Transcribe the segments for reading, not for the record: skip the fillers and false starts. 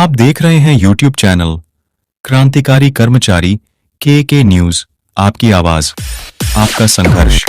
आप देख रहे हैं YouTube चैनल क्रांतिकारी कर्मचारी के न्यूज। आपकी आवाज, आपका संघर्ष।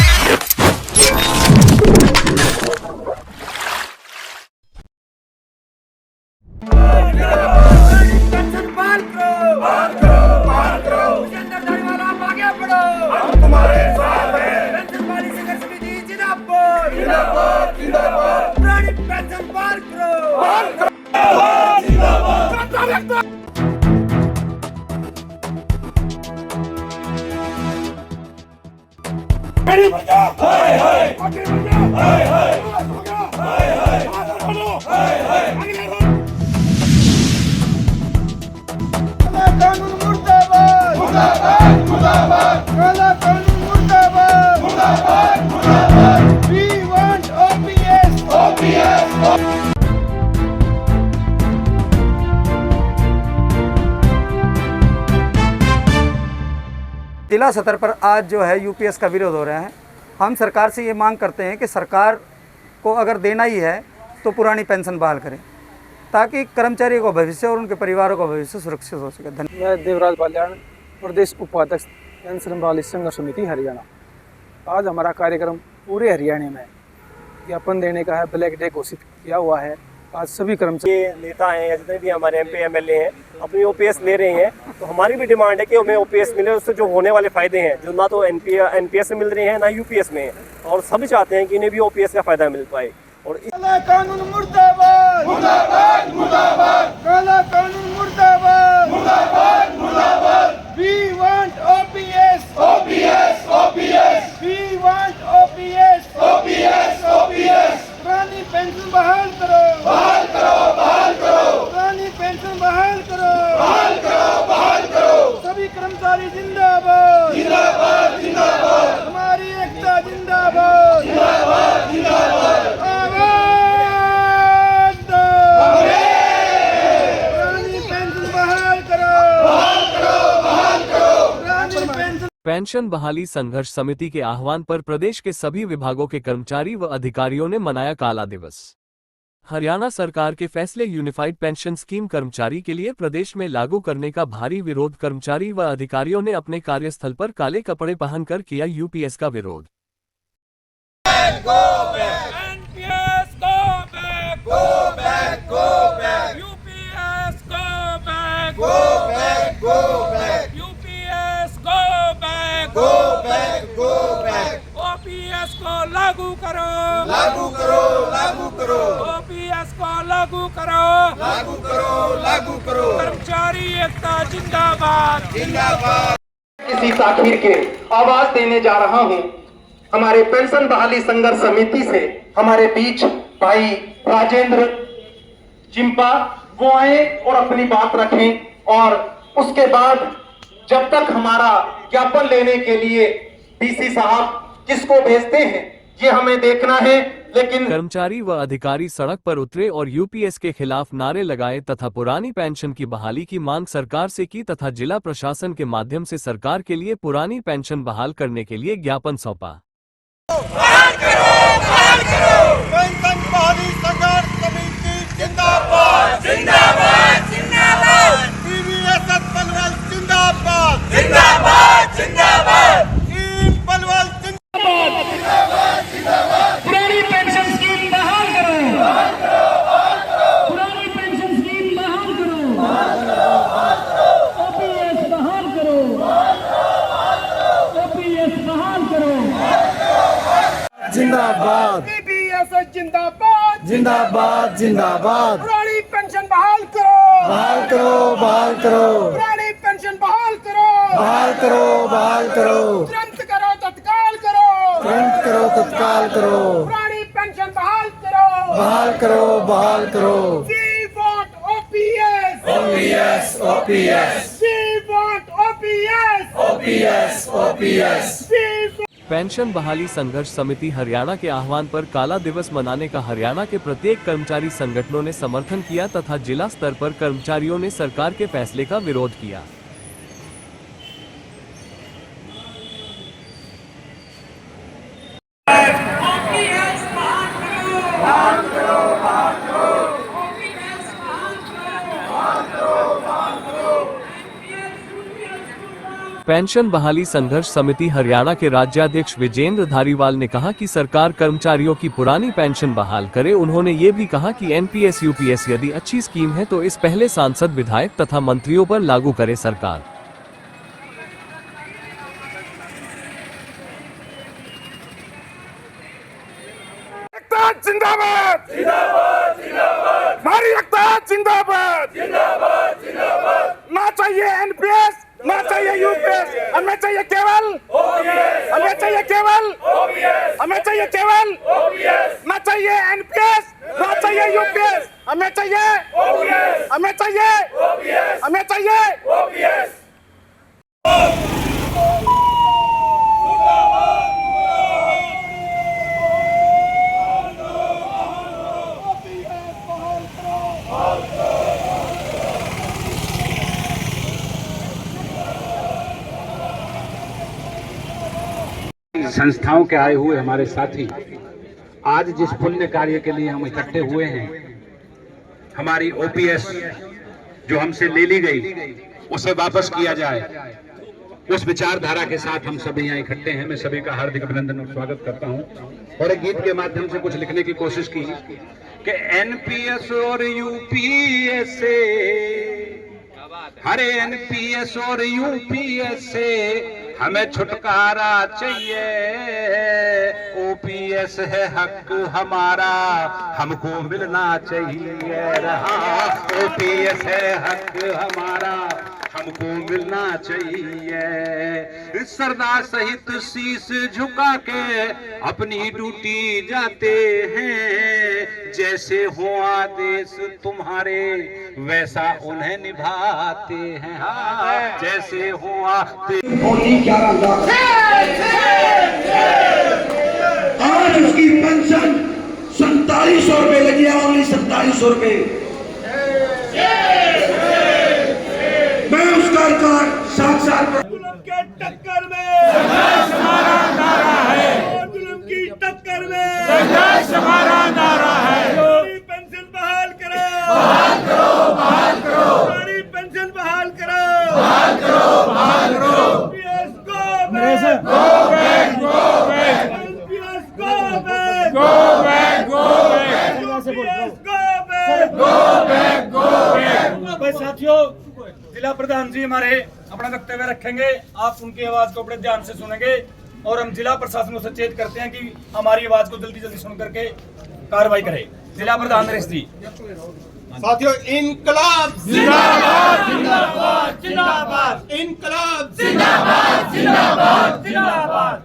जिला स्तर पर आज जो है यूपीएस का विरोध हो रहा है। हम सरकार से ये मांग करते हैं कि सरकार को अगर देना ही है तो पुरानी पेंशन बहाल करें ताकि कर्मचारियों का भविष्य और उनके परिवारों का भविष्य सुरक्षित हो सके। धन्यवाद। मैं देवराज बाल्याण, प्रदेश उपाध्यक्ष पेंशन बहाली संघर्ष समिति हरियाणा। आज हमारा कार्यक्रम पूरे हरियाणा में ज्ञापन देने का है। ब्लैक डे घोषित किया हुआ है। आज सभी कर्मचारी नेता हैं या जितने भी हमारे एमपी एमएलए हैं अपनी ओपीएस ले रहे हैं, तो हमारी भी डिमांड है कि हमें ओपीएस मिले। उससे जो होने वाले फायदे हैं जो ना तो एनपीएस में मिल रहे हैं ना यूपीएस में, और सभी चाहते हैं कि इन्हें भी ओपीएस का फायदा मिल पाए। और काला कानून मुर्दाबाद, मुर्दाबाद, मुर्दाबाद, काला कानून मुर्दाबाद, मुर्दाबाद, मुर्दाबाद। We want OPS, OPS, OPS. We want OPS, OPS, OPS. पुरानी पेंशन बहाल करो, बहाल करो, बहाल करो। पुरानी पेंशन बहाल करो, बहाल करो, बहाल करो। सभी कर्मचारी जिंदाबाद, जिंदाबाद, जिंदाबाद। हमारी एकता जिंदाबाद, जिंदाबाद, जिंदाबाद। आवाज दो, पुरानी पेंशन बहाल करो, बहाल करो, बहाल करो। पुरानी पेंशन पेंशन बहाली संघर्ष समिति के आह्वान पर प्रदेश के सभी विभागों के कर्मचारी व अधिकारियों ने मनाया काला दिवस। हरियाणा सरकार के फैसले यूनिफाइड पेंशन स्कीम कर्मचारी के लिए प्रदेश में लागू करने का भारी विरोध। कर्मचारी व अधिकारियों ने अपने कार्यस्थल पर काले कपड़े पहनकर किया यूपीएस का विरोध। ओपीएस को लागू करो, लागू करो, लागू करो। ओपीएस को लागू करो, लागू करो, लागू करो। कर्मचारी एकता जिंदाबाद, जिंदाबाद। इसी ताखीर के आवाज देने जा रहा हूं। हमारे पेंशन बहाली संघर्ष समिति से हमारे बीच भाई राजेंद्र चिंपा वो आए और अपनी बात रखें, और उसके बाद जब तक हमारा ज्ञापन लेने के लिए डीसी साहब किसको भेजते हैं ये हमें देखना है। लेकिन कर्मचारी व अधिकारी सड़क पर उतरे और यूपीएस के खिलाफ नारे लगाए तथा पुरानी पेंशन की बहाली की मांग सरकार से की तथा जिला प्रशासन के माध्यम से सरकार के लिए पुरानी पेंशन बहाल करने के लिए ज्ञापन सौंपा। पेंशन बहाली संघर्ष समिति जिंदाबाद, जिंदाबाद, जिंदाबाद। टीवीएसएस पलवल जिंदाबाद, जिंदाबाद, जिंदाबाद। टीम पलवल जिंदाबाद, जिंदाबाद, जिंदाबाद। पुरानी पेंशन स्कीम बहाल करो, बहाल करो, बहाल करो। पुरानी पेंशन स्कीम बहाल करो, बहाल करो, बहाल करो। ओपीएस बहाल करो, बहाल करो, बहाल करो। ओपीएस बहाल करो। जिंदाबाद, टीवीएसएस जिंदाबाद, जिंदाबाद, जिंदाबाद। पुरानी पेंशन बहाल करो, बहाल करो, बहाल करो। पुरानी पेंशन बहाल करो, बहाल करो, बहाल करो। तुरंत करो, तत्काल करो, तुरंत करो, तत्काल करो। पुरानी पेंशन बहाल करो, बहाल करो, बहाल करो। We want OPS, OPS, OPS, we want OPS, OPS, OPS। we want pension बहाली संघर्ष समिति हरियाणा के आह्वान पर काला दिवस मनाने का हरियाणा के प्रत्येक कर्मचारी संगठनों ने समर्थन किया तथा जिला स्तर पर कर्मचारियों ने सरकार के फैसले का विरोध किया। बहाल करो, बहाल करो। पेंशन बहाली संघर्ष समिति हरियाणा के राज्याध्यक्ष विजेंद्र धारीवाल ने कहा कि सरकार कर्मचारियों की पुरानी पेंशन बहाल करे। उन्होंने ये भी कहा कि एनपीएस यूपीएस यदि अच्छी स्कीम है तो इस पहले सांसद विधायक तथा मंत्रियों पर लागू करे सरकार। जिंदाबाद जिंदाबाद जिंदाबाद हमारी एकता जिंदाबाद जिंदाबाद जिंदाबाद। ना चाहिए एनपीएस, ना चाहिए यूपीएस, हमें चाहिए केवल ओपीएस, हमें चाहिए केवल ओपीएस, हमें चाहिए केवल ओपीएस। ना चाहिए एनपीएस, ना चाहिए यूपीएस, हमें चाहिए ओपीएस, हमें चाहिए ओपीएस, हमें चाहिए ओपीएस। संस्थाओं के आए हुए हमारे साथी आज जिस पुण्य कार्य के लिए हम इकट्ठे हुए हैं, हमारी ओपीएस जो हमसे ले ली गई उसे वापस किया जाए, उस विचारधारा के साथ हम सभी यहाँ इकट्ठे हैं। मैं सभी का हार्दिक अभिनंदन और स्वागत करता हूँ। और एक गीत के माध्यम से कुछ लिखने की कोशिश की कि एनपीएस और यूपीएस से, हरे एनपीएस और यूपीएस से हमें छुटकारा चाहिए। ओपीएस है हक हमारा, हमको मिलना चाहिए रहा। ओपीएस है हक हमारा, हमको मिलना चाहिए। सरदार सहित शीश झुका के अपनी ड्यूटी जाते हैं, जैसे हो आदेश तुम्हारे वैसा उन्हें निभाते हैं। हाँ, जैसे हो आदेश। आज उसकी पेंशन 4700 रुपए लगी है, ओनली 4700 रुपए। मैं उसका रिकॉर्ड साथ जुल्म के टक्कर में संघर्ष हमारा नारा है, जुल्म की टक्कर में संघर्ष हमारा नारा है। हमारी पेंशन बहाल करो, बहाल करो, बहाल करो, हमारी पेंशन बहाल करो, बहाल करो, बहाल करो। NPS go back, go back, NPS go back, go back, go back, NPS go back, go back. भाई साथियों, जिला प्रधान जी हमारे अपना वक्तव्य रखेंगे, आप उनकी आवाज को बड़े ध्यान से सुनेंगे और हम जिला प्रशासन को सचेत करते हैं कि हमारी आवाज को जल्दी जल्दी सुन करके कार्रवाई करें। जिला प्रधान नरेश जी। साथियों, इनकलाब जिंदाबाद जिंदाबाद जिंदाबाद, इनकलाब जिंदाबाद जिंदाबाद जिंदाबाद।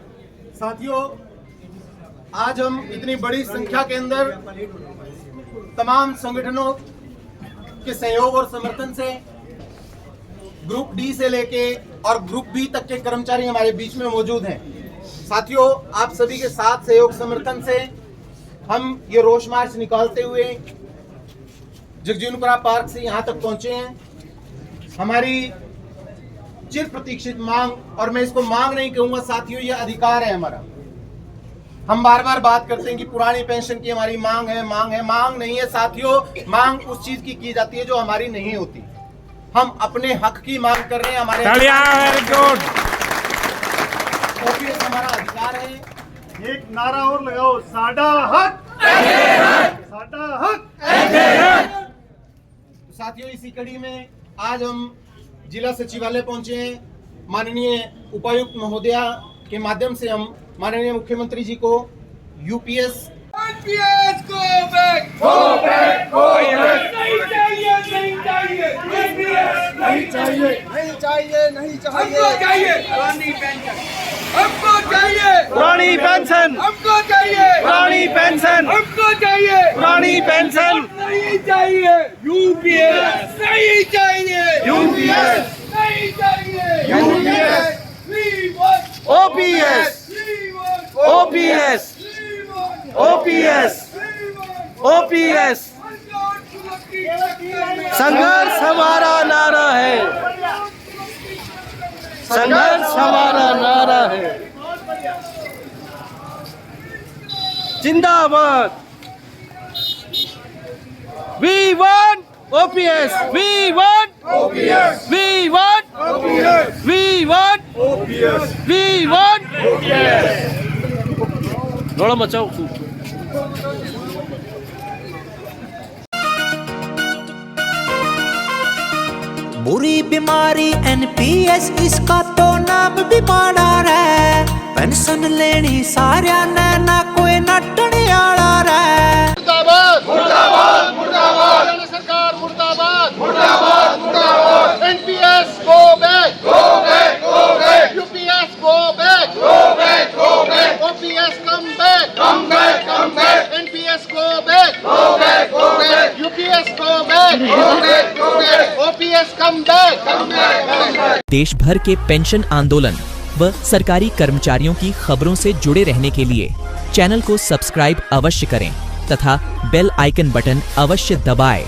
साथियों, आज हम इतनी बड़ी संख्या के अंदर तमाम संगठनों के सहयोग और समर्थन से ग्रुप डी से लेके और ग्रुप बी तक के कर्मचारी हमारे बीच में मौजूद हैं। साथियों, आप सभी के साथ सहयोग समर्थन से हम ये रोष मार्च निकालते हुए जगजीवनपुरा पार्क से यहाँ तक पहुंचे हैं। हमारी चिर प्रतीक्षित मांग, और मैं इसको मांग नहीं कहूंगा साथियों, ये अधिकार है हमारा। हम बार बार बात करते हैं कि पुरानी पेंशन की हमारी मांग है, मांग है, मांग नहीं है साथियों। मांग उस चीज की जाती है जो हमारी नहीं होती। हम अपने हक की मांग कर रहे हैं। हमारे ओपीएस हमारा अधिकार है। एक नारा और लगाओ, साडा हक, साडा हक। साथियों, इसी कड़ी में आज हम जिला सचिवालय पहुंचे हैं। माननीय उपायुक्त महोदया के माध्यम से हम माननीय मुख्यमंत्री जी को UPS NPS go back, go back, go back. नहीं चाहिए, नहीं चाहिए, एनपीएस नहीं चाहिए, नहीं चाहिए, नहीं चाहिए। हमको चाहिए पुरानी पेंशन, हमको चाहिए पुरानी पेंशन, हमको चाहिए पुरानी पेंशन, हमको चाहिए पुरानी पेंशन। नहीं चाहिए यूपीएस, नहीं चाहिए यूपीएस, नहीं चाहिए UPS. OPS, OPS, OPS, OPS. संघर्ष हमारा नारा है, संघर्ष हमारा नारा है। जिंदाबाद। We want OPS, we want OPS, we want OPS, we want रोड़ा मचाओ। बुरी बीमारी NPS इसका तो नाम भी माड़ा रे, पेंशन लेनी सारिया ने ना कोई नटने आला रे। मुर्दाबाद मुर्दाबाद मुर्दाबाद, हरियाणा सरकार मुर्दाबाद मुर्दाबाद मुर्दाबाद। NPS go back go back go back, UPS go back go back go back, OPS come back come back come back, NPS go back go back go back, UPS go back go back go back, OPS come back come back। देश भर के pension आंदोलन व सरकारी कर्मचारियों की खबरों से जुड़े रहने के लिए चैनल को सब्सक्राइब अवश्य करें तथा बेल आइकन बटन अवश्य दबाएं।